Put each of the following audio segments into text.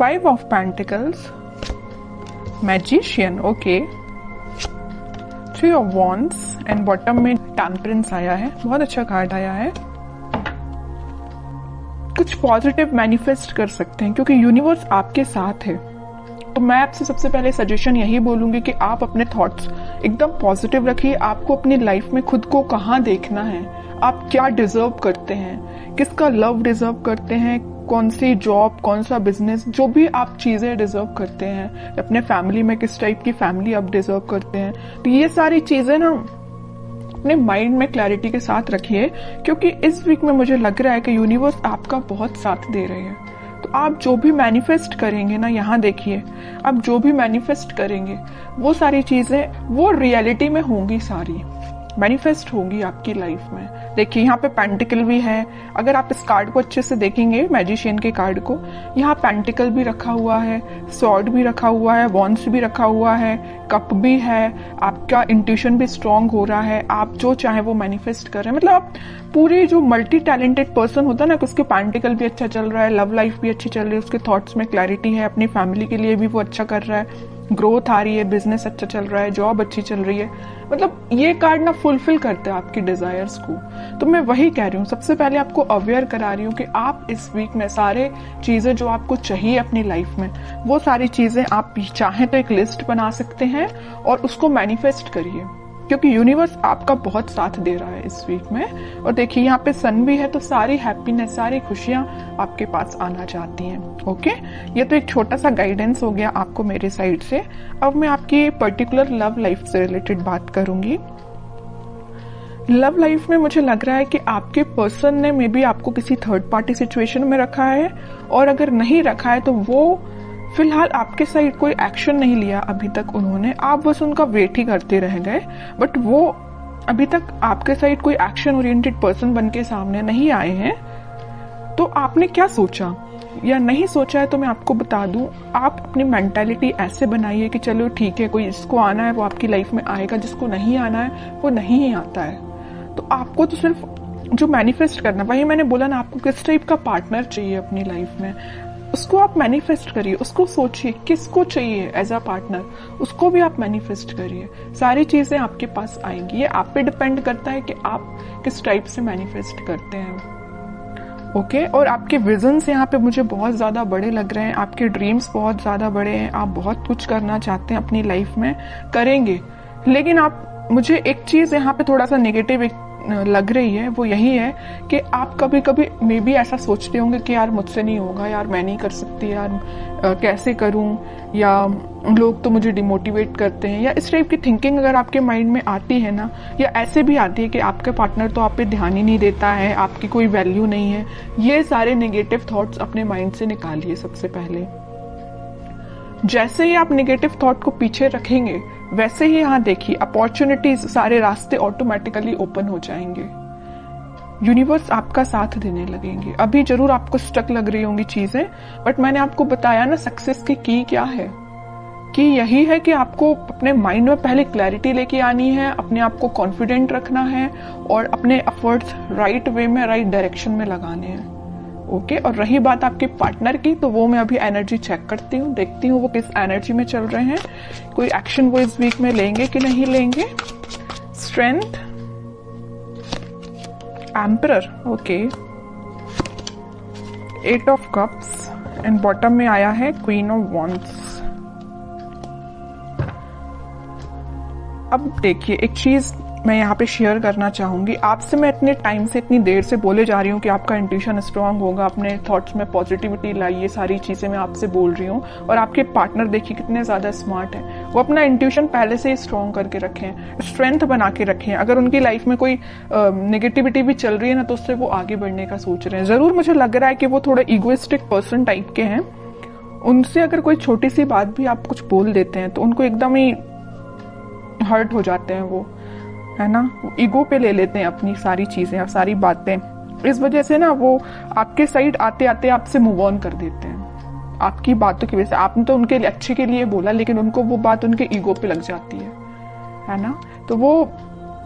5 of pentacles, magician, okay, 3 of wands and bottom में temperance आया है। बहुत अच्छा कार्ड आया है। कुछ पॉजिटिव मैनिफेस्ट कर सकते हैं क्योंकि यूनिवर्स आपके साथ है। तो मैं आपसे सबसे पहले सजेशन यही बोलूंगी कि आप अपने थॉट्स एकदम पॉजिटिव रखिए। आपको अपनी लाइफ में खुद को कहाँ देखना है, आप क्या डिजर्व करते हैं, किसका लव डिजर्व करते हैं, कौन सी जॉब, कौन सा बिजनेस, जो भी आप चीजें डिजर्व करते हैं, अपने फैमिली में किस टाइप की फैमिली आप डिजर्व करते हैं। तो ये सारी चीजें ना अपने माइंड में क्लैरिटी के साथ रखिए क्योंकि इस वीक में मुझे लग रहा है कि यूनिवर्स आपका बहुत साथ दे रहे हैं। तो आप जो भी मैनिफेस्ट करेंगे ना, यहाँ देखिए, आप जो भी मैनिफेस्ट करेंगे वो सारी चीजें वो रियलिटी में होंगी, सारी मैनिफेस्ट होंगी आपकी लाइफ में। देखिए यहाँ पे पेंटिकल भी है। अगर आप इस कार्ड को अच्छे से देखेंगे, मैजिशियन के कार्ड को, यहाँ पेंटिकल भी रखा हुआ है, स्वॉर्ड भी रखा हुआ है, वॉन्ड्स भी रखा हुआ है, कप भी है। आपका इंट्यूशन भी स्ट्रांग हो रहा है, आप जो चाहे वो मैनिफेस्ट कर रहे हैं। मतलब आप पूरे जो मल्टी टैलेंटेड पर्सन होता है ना, उसके पेंटिकल भी अच्छा चल रहा है, लव लाइफ भी अच्छी चल रही है, उसके थॉट्स में क्लैरिटी है, अपनी फैमिली के लिए भी वो अच्छा कर रहा है, ग्रोथ आ रही है, बिजनेस अच्छा चल रहा है, जॉब अच्छी चल रही है। मतलब ये कार्ड ना फुलफिल करते हैं आपकी डिजायर्स को। तो मैं वही कह रही हूँ, सबसे पहले आपको अवेयर करा रही हूँ कि आप इस वीक में सारे चीजें जो आपको चाहिए अपनी लाइफ में, वो सारी चीजें आप चाहें तो एक लिस्ट बना सकते हैं और उसको मैनिफेस्ट करिए क्योंकि यूनिवर्स आपका बहुत साथ दे रहा है इस वीक में। और देखिए यहाँ पे सन भी है, तो सारी हैप्पीनेस, सारी खुशियां आपके पास आना चाहती हैं। ओके, ये तो एक छोटा सा गाइडेंस हो गया आपको मेरे साइड से। अब मैं आपकी पर्टिकुलर लव लाइफ से रिलेटेड बात करूंगी। लव लाइफ में मुझे लग रहा है कि आपके पर्सन ने मे बी आपको किसी थर्ड पार्टी सिचुएशन में रखा है, और अगर नहीं रखा है तो वो फिलहाल आपके साइड कोई एक्शन नहीं लिया अभी तक उन्होंने, आप बस उनका वेट ही करते रह गए। बट वो अभी तक आपके साइड कोई एक्शन ओरिएंटेड पर्सन बन के सामने नहीं आए हैं। तो आपने क्या सोचा या नहीं सोचा है तो मैं आपको बता दूं, आप अपनी मेंटालिटी ऐसे बनाइए कि चलो ठीक है, कोई जिसको आना है वो आपकी लाइफ में आएगा, जिसको नहीं आना है वो नहीं ही आता है। तो आपको तो सिर्फ जो मैनिफेस्ट करना, वही मैंने बोला ना, आपको किस टाइप का पार्टनर चाहिए अपनी लाइफ में, उसको आप मैनिफेस्ट करिए, उसको सोचिए किसको चाहिए एज अ पार्टनर, उसको भी आप मैनिफेस्ट करिए। सारी चीजें आपके पास आएंगी। ये आप पे डिपेंड करता है कि आप किस टाइप से मैनिफेस्ट करते हैं। ओके, और आपके विजन्स यहाँ पे मुझे बहुत ज्यादा बड़े लग रहे हैं, आपके ड्रीम्स बहुत ज्यादा बड़े हैं, आप बहुत कुछ करना चाहते हैं अपनी लाइफ में, करेंगे। लेकिन आप, मुझे एक चीज यहाँ पे थोड़ा सा नेगेटिव लग रही है, वो यही है कि आप कभी कभी मे बी ऐसा सोचते होंगे कि यार मुझसे नहीं होगा, यार मैं नहीं कर सकती, यार कैसे करूं, या लोग तो मुझे डिमोटिवेट करते हैं, या इस टाइप की थिंकिंग अगर आपके माइंड में आती है ना, या ऐसे भी आती है कि आपका पार्टनर तो आप पे ध्यान ही नहीं देता है, आपकी कोई वैल्यू नहीं है, ये सारे नेगेटिव थॉट्स अपने माइंड से निकालिए सबसे पहले। जैसे ही आप नेगेटिव थॉट को पीछे रखेंगे, वैसे ही यहाँ देखिए अपॉर्चुनिटीज, सारे रास्ते ऑटोमेटिकली ओपन हो जाएंगे। यूनिवर्स आपका साथ देने लगेंगे। अभी जरूर आपको स्टक लग रही होंगी चीजें, बट मैंने आपको बताया ना सक्सेस की क्या है, कि यही है कि आपको अपने माइंड में पहले क्लैरिटी लेके आनी है, अपने आप को कॉन्फिडेंट रखना है और अपने एफर्ट्स राइट वे में, राइट डायरेक्शन में लगाने हैं। ओके, और रही बात आपके पार्टनर की, तो वो मैं अभी एनर्जी चेक करती हूँ, देखती हूँ वो किस एनर्जी में चल रहे हैं, कोई एक्शन वो इस वीक में लेंगे कि नहीं लेंगे। Strength, emperor, okay, 8 of cups and bottom में आया है क्वीन ऑफ वॉन्ड्स। अब देखिए, एक चीज मैं यहाँ पे शेयर करना चाहूंगी आपसे। मैं इतने टाइम से, इतनी देर से बोले जा रही हूँ कि आपका इंट्यूशन स्ट्रांग होगा, अपने थॉट्स में पॉजिटिविटी लाइए, सारी चीजें मैं आपसे बोल रही हूँ। और आपके पार्टनर देखिए कितने ज्यादा स्मार्ट हैं, वो अपना इंट्यूशन पहले से ही स्ट्रांग करके रखें, स्ट्रेंथ बना के रखें। अगर उनकी लाइफ में कोई नेगेटिविटी भी चल रही है ना, तो उससे वो आगे बढ़ने का सोच रहे हैं। जरूर मुझे लग रहा है कि वो थोड़े इगोइस्टिक पर्सन टाइप के हैं, उनसे अगर कोई छोटी सी बात भी आप कुछ बोल देते हैं तो उनको एकदम ही हर्ट हो जाते हैं, वो है ना, ईगो पे ले लेते हैं अपनी सारी चीजें और सारी बातें। इस वजह से ना वो आपके साइड आते आते आपसे मूव ऑन कर देते हैं आपकी बातों की वजह से। आपने तो उनके अच्छे के लिए बोला, लेकिन उनको वो बात उनके ईगो पे लग जाती है ना। तो वो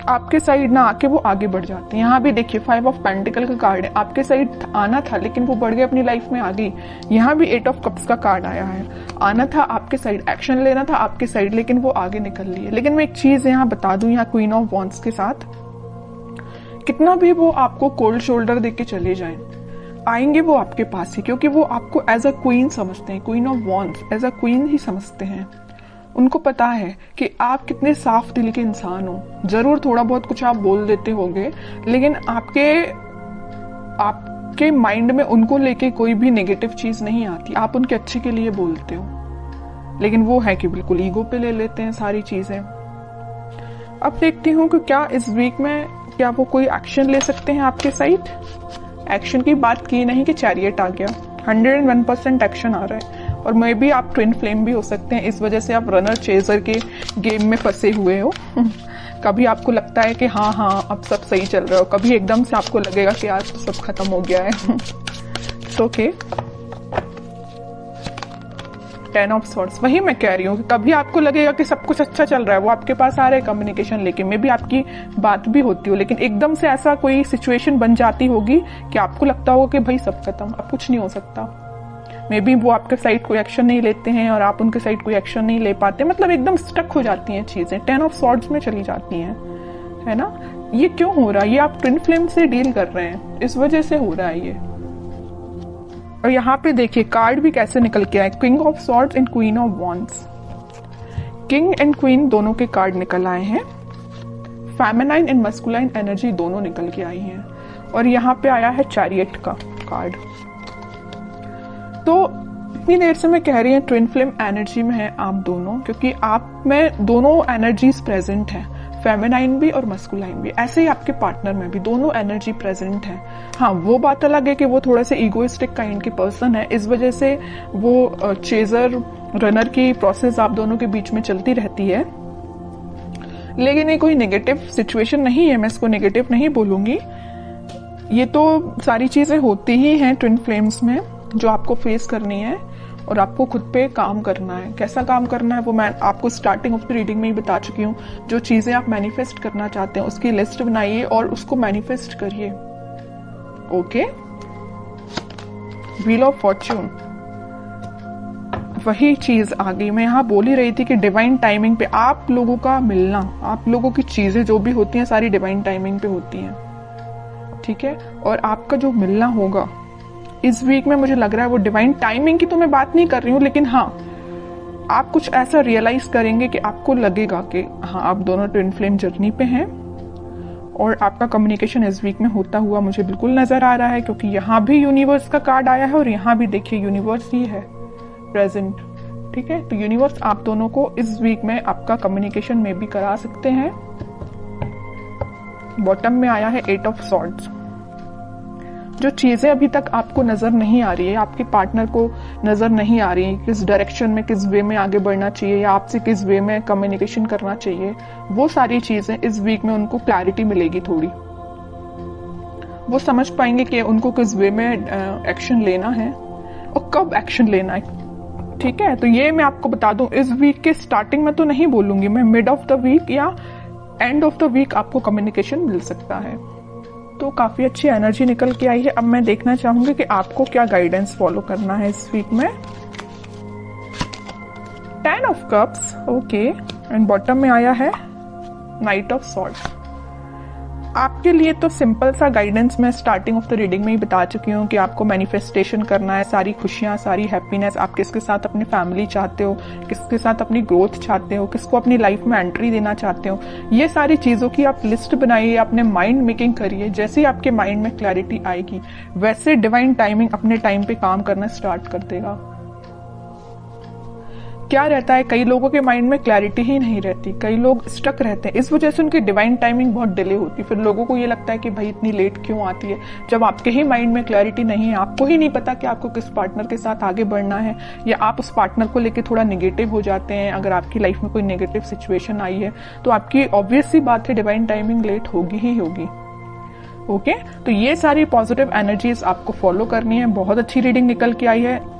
आपके साइड ना आके वो आगे बढ़ जाते हैं। यहाँ भी देखिए 5 ऑफ पेंटिकल का कार्ड है, आपके साइड आना था लेकिन वो बढ़ गए, अपनी लाइफ में आ गई। यहाँ भी 8 ऑफ कप्स का कार्ड आया है, आना था आपके साइड, एक्शन लेना था आपके साइड, लेकिन वो आगे निकल लिए। लेकिन मैं एक चीज यहाँ बता दूं, यहाँ क्वीन ऑफ वॉन्ड्स के साथ कितना भी वो आपको कोल्ड शोल्डर देके चले जाएं, आएंगे वो आपके पास ही, क्योंकि वो आपको एज अ क्वीन समझते हैं, queen of wands as a queen ही समझते हैं। उनको पता है कि आप कितने साफ दिल के इंसान हो। जरूर थोड़ा बहुत कुछ आप बोल देते होंगे, लेकिन आपके माइंड में उनको लेके कोई भी नेगेटिव चीज नहीं आती, आप उनके अच्छे के लिए बोलते हो। लेकिन वो है कि बिल्कुल ईगो पे ले लेते हैं सारी चीजें। अब देखती हूँ कि क्या इस वीक में क्या वो कोई एक्शन ले सकते हैं आपके साइड। एक्शन की बात की नहीं कि चैरियट आ गया, 101% एक्शन आ रहा है। और मे बी आप ट्विन फ्लेम भी हो सकते हैं, इस वजह से आप रनर चेजर के गेम में फंसे हुए हो। कभी आपको लगता है कि हाँ अब सब सही चल रहा हो, कभी एकदम से आपको लगेगा कि आज सब खत्म हो गया है। ओके 10 ऑफ सॉर्ड्स, वही मैं कह रही हूँ कि कभी आपको लगेगा कि सब कुछ अच्छा चल रहा है, वो आपके पास आ रहे हैं कम्युनिकेशन लेके, मे बी आपकी बात भी होती हो, लेकिन एकदम से ऐसा कोई सिचुएशन बन जाती होगी कि आपको लगता होगा कि भाई सब खत्म, अब कुछ नहीं हो सकता। मे बी वो आपके साइड कोई एक्शन नहीं लेते हैं और आप उनके साइड कोई एक्शन नहीं ले पाते, मतलब एकदम स्टक हो जाती हैं चीजें, 10 ऑफ सॉर्ड्स में चली जाती हैं, है ना। ये क्यों हो रहा है? ये आप ट्विन फ्लेम से डील कर रहे हैं, इस वजह से हो रहा है ये। और यहाँ पे देखिए कार्ड भी कैसे निकल के आए, king of swords and queen of wands. King and queen दोनों के कार्ड निकल आए हैं, फेमिनाइन एंड मस्कुलाइन एनर्जी दोनों निकल के आई हैं। और यहाँ पे आया है चैरियट का कार्ड। तो इतनी देर से मैं कह रही हूँ ट्विन फ्लेम एनर्जी में है आप दोनों, क्योंकि आप में दोनों एनर्जीज प्रेजेंट है, फेमिनाइन भी और मस्कुलाइन भी। ऐसे ही आपके पार्टनर में भी दोनों एनर्जी प्रेजेंट है। हाँ, वो बात अलग है कि वो थोड़ा से ईगोइस्टिक काइंड के पर्सन है, इस वजह से वो चेजर रनर की प्रोसेस आप दोनों के बीच में चलती रहती है। लेकिन ये कोई नेगेटिव सिचुएशन नहीं है, मैं इसको नेगेटिव नहीं बोलूंगी। ये तो सारी चीजें होती ही हैं ट्विन फ्लेम्स में, जो आपको फेस करनी है और आपको खुद पे काम करना है। कैसा काम करना है वो मैं आपको स्टार्टिंग ऑफ द रीडिंग में ही बता चुकी हूँ। जो चीजें आप मैनिफेस्ट करना चाहते हैं उसकी लिस्ट बनाइए और उसको मैनिफेस्ट करिए। ओके, व्हील ऑफ फॉर्च्यून, वही चीज आ गई। मैं यहाँ बोल ही रही थी कि डिवाइन टाइमिंग पे आप लोगों का मिलना, आप लोगों की चीजें जो भी होती हैं सारी डिवाइन टाइमिंग पे होती हैं, ठीक है। और आपका जो मिलना होगा इस वीक में, मुझे लग रहा है वो डिवाइन टाइमिंग की तो मैं बात नहीं कर रही हूँ, लेकिन हाँ आप कुछ ऐसा रियलाइज करेंगे कि आपको लगेगा कि हाँ आप दोनों ट्विन फ्लेम जर्नी पे हैं। और आपका कम्युनिकेशन इस वीक में होता हुआ मुझे बिल्कुल नजर आ रहा है, क्योंकि यहाँ भी यूनिवर्स का कार्ड आया है और यहाँ भी देखिए यूनिवर्स ही है प्रेजेंट, ठीक है। तो यूनिवर्स आप दोनों को इस वीक में आपका कम्युनिकेशन में भी करा सकते हैं। बॉटम में आया है 8 ऑफ सॉर्ड्स। जो चीजें अभी तक आपको नजर नहीं आ रही है, आपके पार्टनर को नजर नहीं आ रही है, किस डायरेक्शन में, किस वे में आगे बढ़ना चाहिए या आपसे किस वे में कम्युनिकेशन करना चाहिए, वो सारी चीजें इस वीक में उनको क्लैरिटी मिलेगी थोड़ी। वो समझ पाएंगे कि उनको किस वे में एक्शन लेना है और कब एक्शन लेना है, ठीक है। तो ये मैं आपको बता दूं, इस वीक के स्टार्टिंग में तो नहीं बोलूंगी मैं, मिड ऑफ द वीक या एंड ऑफ द वीक आपको कम्युनिकेशन मिल सकता है। तो काफी अच्छी एनर्जी निकल के आई है। अब मैं देखना चाहूंगी कि आपको क्या गाइडेंस फॉलो करना है इस वीक में। 10 of cups, okay, and bottom में आया है नाइट ऑफ सॉर्ड्स। आपके लिए तो सिंपल सा गाइडेंस मैं स्टार्टिंग ऑफ द रीडिंग में ही बता चुकी हूँ कि आपको मैनिफेस्टेशन करना है, सारी खुशियां, सारी हैप्पीनेस। आप किसके साथ अपनी फैमिली चाहते हो, किसके साथ अपनी ग्रोथ चाहते हो, किसको अपनी लाइफ में एंट्री देना चाहते हो, ये सारी चीजों की आप लिस्ट बनाइए, अपने माइंड मेकिंग करिए। जैसे ही आपके माइंड में क्लैरिटी आएगी वैसे डिवाइन टाइमिंग अपने टाइम पे काम करना स्टार्ट कर देगा। क्या रहता है, कई लोगों के माइंड में क्लैरिटी ही नहीं रहती, कई लोग स्टक रहते हैं, इस वजह से उनकी डिवाइन टाइमिंग बहुत डिले होती है। फिर लोगों को ये लगता है कि भाई इतनी लेट क्यों आती है, जब आपके ही माइंड में क्लैरिटी नहीं है, आपको ही नहीं पता कि आपको किस पार्टनर के साथ आगे बढ़ना है, या आप उस पार्टनर को लेकर थोड़ा नेगेटिव हो जाते हैं। अगर आपकी लाइफ में कोई नेगेटिव सिचुएशन आई है तो आपकी ऑब्वियस सी बात है डिवाइन टाइमिंग लेट होगी ही होगी। ओके, तो ये सारी पॉजिटिव एनर्जीज आपको फॉलो करनी है। बहुत अच्छी रीडिंग निकल के आई है।